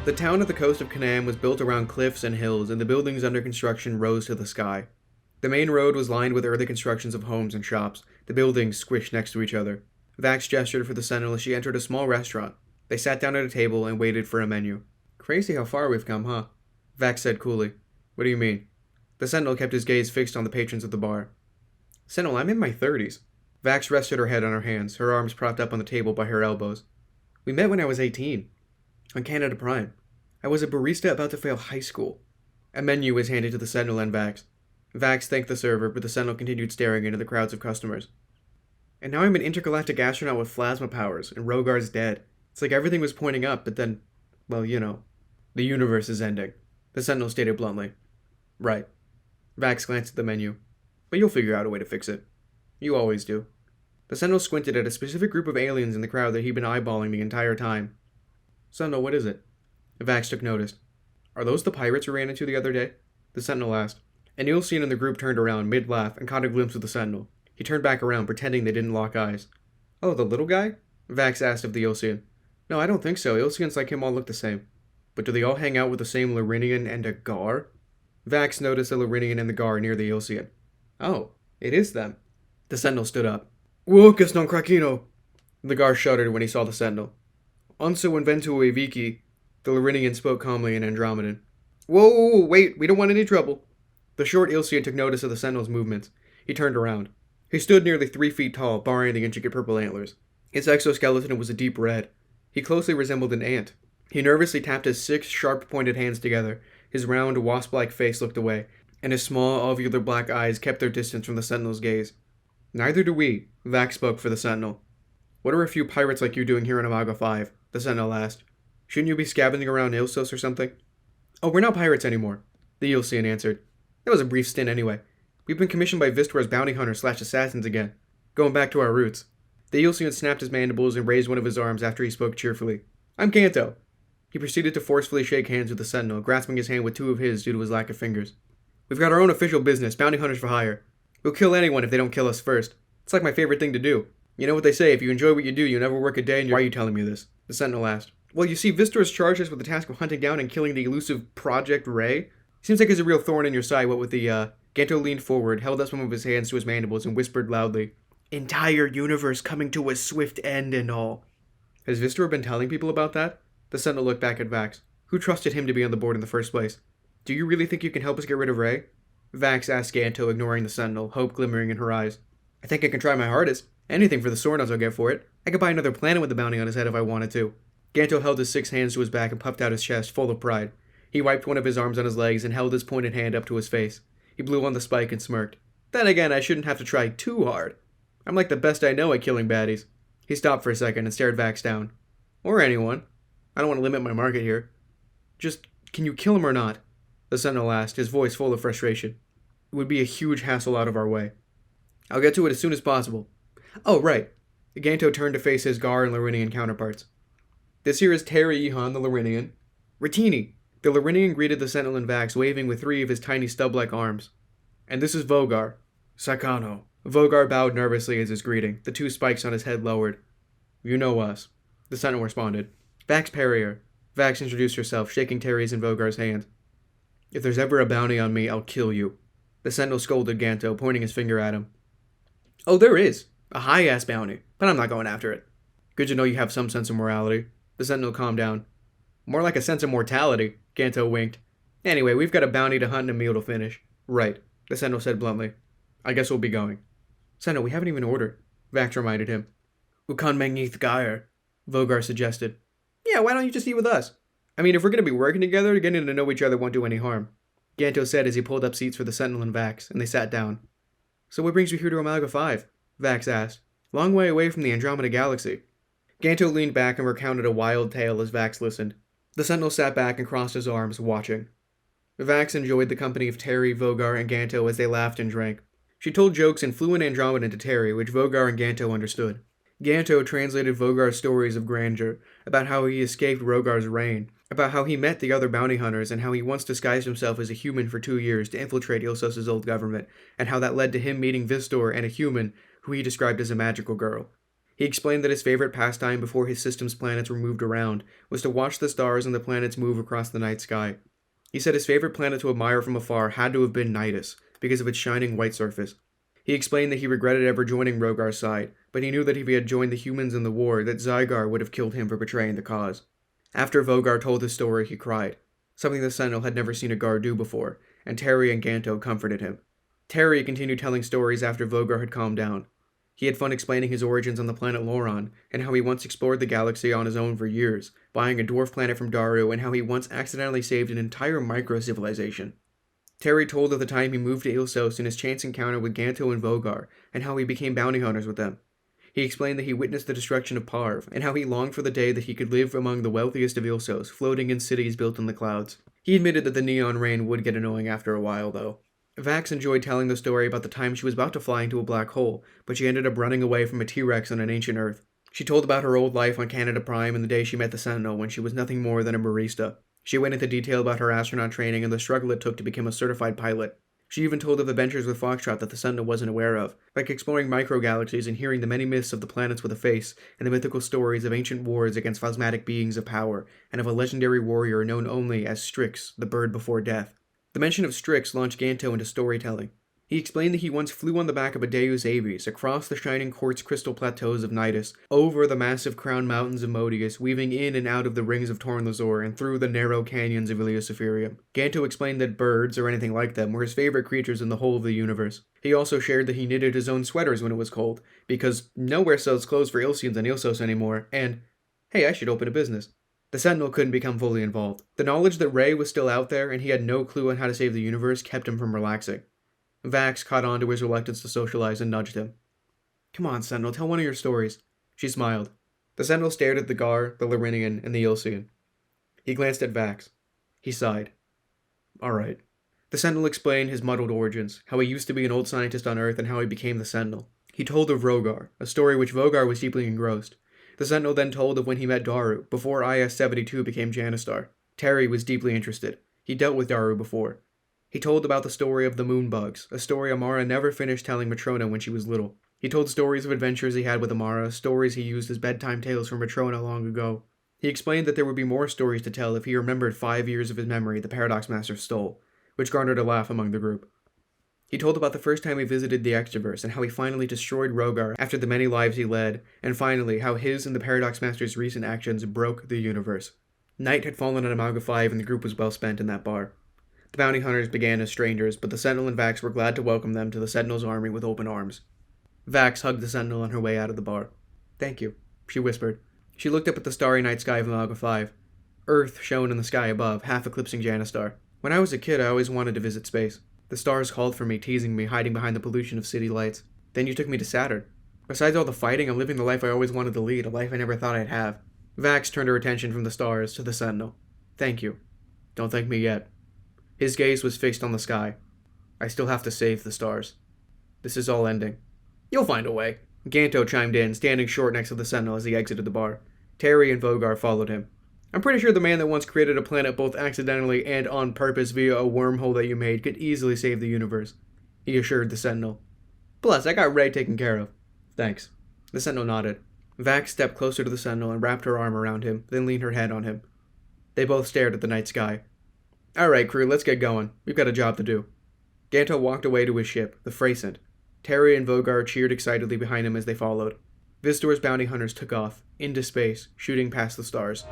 The town at the coast of Canaan was built around cliffs and hills, and the buildings under construction rose to the sky. The main road was lined with early constructions of homes and shops, the buildings squished next to each other. Vaxx gestured for the Sentinel as she entered a small restaurant. They sat down at a table and waited for a menu. Crazy how far we've come, huh? Vaxx said coolly. What do you mean? The Sentinel kept his gaze fixed on the patrons of the bar. Sentinel, I'm in my 30s. Vaxx rested her head on her hands, her arms propped up on the table by her elbows. We met when I was 18. On Canada Prime. I was a barista about to fail high school. A menu was handed to the Sentinel and Vaxx. Vaxx thanked the server, but the Sentinel continued staring into the crowds of customers. And now I'm an intergalactic astronaut with plasma powers, and Rogar's dead. It's like everything was pointing up, but then, well, you know. The universe is ending, the Sentinel stated bluntly. Right. Vaxx glanced at the menu. But you'll figure out a way to fix it. You always do. The Sentinel squinted at a specific group of aliens in the crowd that he'd been eyeballing the entire time. Sentinel, what is it? Vaxx took notice. Are those the pirates we ran into the other day? The Sentinel asked. An Ilsean in the group turned around, mid-laugh, and caught a glimpse of the Sentinel. He turned back around, pretending they didn't lock eyes. Oh, the little guy? Vaxx asked of the Ilsean. No, I don't think so. Ilseans like him all look the same. But do they all hang out with the same Lorinian and a Gar? Vaxx noticed the Lorinian and the Gar near the Ilsean. Oh, it is them. The Sentinel stood up. Wokus non crackino. The Gar shuddered when he saw the Sentinel. Onso inventu e viki. The Lorinian spoke calmly in Andromedan. Whoa, wait, we don't want any trouble. The short Ilsean took notice of the Sentinel's movements. He turned around. He stood nearly 3 feet tall, barring the intricate purple antlers. His exoskeleton was a deep red. He closely resembled an ant. He nervously tapped his 6 sharp-pointed hands together. His round, wasp-like face looked away, and his small, ovular black eyes kept their distance from the Sentinel's gaze. Neither do we, Vaxx spoke for the Sentinel. What are a few pirates like you doing here in Omega 5? The Sentinel asked. Shouldn't you be scavenging around Ilsos or something? Oh, we're not pirates anymore, the Ilsean answered. That was a brief stint anyway. We've been commissioned by Vistor as bounty hunters/assassins again. Going back to our roots. The Ilsean snapped his mandibles and raised one of his arms after he spoke cheerfully. I'm Kanto. He proceeded to forcefully shake hands with the Sentinel, grasping his hand with 2 of his due to his lack of fingers. We've got our own official business, bounty hunters for hire. We'll kill anyone if they don't kill us first. It's like my favorite thing to do. You know what they say, if you enjoy what you do, you never work a day and Why are you telling me this? The Sentinel asked. Well, you see, Vistor has charged us with the task of hunting down and killing the elusive Project Ray. Seems like it's a real thorn in your side, what with the, Ganto leaned forward, held up some of his hands to his mandibles, and whispered loudly, Entire universe coming to a swift end and all. Has Vistor been telling people about that? The Sentinel looked back at Vaxx. Who trusted him to be on the board in the first place? Do you really think you can help us get rid of Ray? Vaxx asked Ganto, ignoring the Sentinel, hope glimmering in her eyes. I think I can try my hardest. Anything for the Sornos I'll get for it. I could buy another planet with the bounty on his head if I wanted to. Ganto held his 6 hands to his back and puffed out his chest, full of pride. He wiped one of his arms on his legs and held his pointed hand up to his face. He blew on the spike and smirked. Then again, I shouldn't have to try too hard. I'm like the best I know at killing baddies. He stopped for a second and stared Vaxx down. Or anyone. I don't want to limit my market here. Just, can you kill him or not? The Sentinel asked, his voice full of frustration. It would be a huge hassle out of our way. I'll get to it as soon as possible. Oh, right. Ganto turned to face his Gar and Lorinian counterparts. This here is Terry Ihan, the Lorinian. Ratini. The Lorinian greeted the Sentinel and Vaxx, waving with 3 of his tiny stub-like arms. And this is Vogar. Sakano. Vogar bowed nervously as his greeting, the 2 spikes on his head lowered. You know us. The Sentinel responded. Vaxx Perrier. Vaxx introduced herself, shaking Terry's and Vogar's hand. If there's ever a bounty on me, I'll kill you. The Sentinel scolded Ganto, pointing his finger at him. Oh, there is. A high-ass bounty, but I'm not going after it. Good to know you have some sense of morality. The Sentinel calmed down. More like a sense of mortality, Ganto winked. Anyway, we've got a bounty to hunt and a meal to finish. Right, the Sentinel said bluntly. I guess we'll be going. Sentinel, we haven't even ordered, Vaxx reminded him. Ukan Mengith Geyer, Vogar suggested. Yeah, why don't you just eat with us? I mean, if we're going to be working together, getting to know each other won't do any harm. Ganto said as he pulled up seats for the Sentinel and Vaxx, and they sat down. So what brings you here to Omega 5? Vaxx asked. Long way away from the Andromeda Galaxy. Ganto leaned back and recounted a wild tale as Vaxx listened. The Sentinel sat back and crossed his arms, watching. Vaxx enjoyed the company of Terry, Vogar, and Ganto as they laughed and drank. She told jokes in fluent Andromedan to Terry, which Vogar and Ganto understood. Ganto translated Vogar's stories of grandeur, about how he escaped Rogar's reign, about how he met the other bounty hunters, and how he once disguised himself as a human for 2 years to infiltrate Ilsos' old government, and how that led to him meeting Vistor and a human who he described as a magical girl. He explained that his favorite pastime before his system's planets were moved around was to watch the stars and the planets move across the night sky. He said his favorite planet to admire from afar had to have been Nidus, because of its shining white surface. He explained that he regretted ever joining Rogar's side, but he knew that if he had joined the humans in the war, that Zygar would have killed him for betraying the cause. After Vogar told his story, he cried, something the Sentinel had never seen a guard do before, and Terry and Ganto comforted him. Terry continued telling stories after Vogar had calmed down. He had fun explaining his origins on the planet Loron, and how he once explored the galaxy on his own for years, buying a dwarf planet from Daru, and how he once accidentally saved an entire micro-civilization. Terry told of the time he moved to Ilsos in his chance encounter with Ganto and Vogar, and how he became bounty hunters with them. He explained that he witnessed the destruction of Parv, and how he longed for the day that he could live among the wealthiest of Ilsos, floating in cities built in the clouds. He admitted that the neon rain would get annoying after a while, though. Vaxx enjoyed telling the story about the time she was about to fly into a black hole, but she ended up running away from a T-Rex on an ancient Earth. She told about her old life on Canada Prime and the day she met the Sentinel when she was nothing more than a barista. She went into detail about her astronaut training and the struggle it took to become a certified pilot. She even told of adventures with Foxtrot that the Sentinel wasn't aware of, like exploring microgalaxies and hearing the many myths of the planets with a face, and the mythical stories of ancient wars against phasmatic beings of power, and of a legendary warrior known only as Strix, the bird before death. The mention of Strix launched Ganto into storytelling. He explained that he once flew on the back of a Deus Aves across the shining quartz crystal plateaus of Nidus, over the massive crown mountains of Modius, weaving in and out of the rings of Tornlazor and through the narrow canyons of Iliosiferium. Ganto explained that birds, or anything like them, were his favorite creatures in the whole of the universe. He also shared that he knitted his own sweaters when it was cold, because nowhere sells clothes for Ilsians and Ilsos anymore, and, hey, I should open a business. The Sentinel couldn't become fully involved. The knowledge that Ray was still out there and he had no clue on how to save the universe kept him from relaxing. Vaxx caught on to his reluctance to socialize and nudged him. Come on, Sentinel, tell one of your stories. She smiled. The Sentinel stared at the Gar, the Larinian, and the Ilsian. He glanced at Vaxx. He sighed. Alright. The Sentinel explained his muddled origins, how he used to be an old scientist on Earth and how he became the Sentinel. He told of Rogar, a story which Vogar was deeply engrossed. The Sentinel then told of when he met Daru, before IS-72 became Janistar. Terry was deeply interested. He dealt with Daru before. He told about the story of the Moonbugs, a story Amara never finished telling Matrona when she was little. He told stories of adventures he had with Amara, stories he used as bedtime tales from Matrona long ago. He explained that there would be more stories to tell if he remembered 5 years of his memory the Paradox Master stole, which garnered a laugh among the group. He told about the first time he visited the Extraverse and how he finally destroyed Rogar after the many lives he led, and finally how his and the Paradox Master's recent actions broke the universe. Night had fallen on Amalga 5 and the group was well spent in that bar. The bounty hunters began as strangers, but the Sentinel and Vaxx were glad to welcome them to the Sentinel's army with open arms. Vaxx hugged the Sentinel on her way out of the bar. Thank you, she whispered. She looked up at the starry night sky of Amalga 5. Earth shone in the sky above, half eclipsing Janistar. When I was a kid, I always wanted to visit space. The stars called for me, teasing me, hiding behind the pollution of city lights. Then you took me to Saturn. Besides all the fighting, I'm living the life I always wanted to lead, a life I never thought I'd have. Vaxx turned her attention from the stars to the Sentinel. Thank you. Don't thank me yet. His gaze was fixed on the sky. I still have to save the stars. This is all ending. You'll find a way. Ganto chimed in, standing short next to the Sentinel as he exited the bar. Terry and Vogar followed him. I'm pretty sure the man that once created a planet both accidentally and on purpose via a wormhole that you made could easily save the universe, he assured the Sentinel. Plus, I got Ray taken care of. Thanks. The Sentinel nodded. Vaxx stepped closer to the Sentinel and wrapped her arm around him, then leaned her head on him. They both stared at the night sky. Alright, crew, let's get going. We've got a job to do. Ganto walked away to his ship, the Fracent. Terry and Vogar cheered excitedly behind him as they followed. Vistor's bounty hunters took off, into space, shooting past the stars.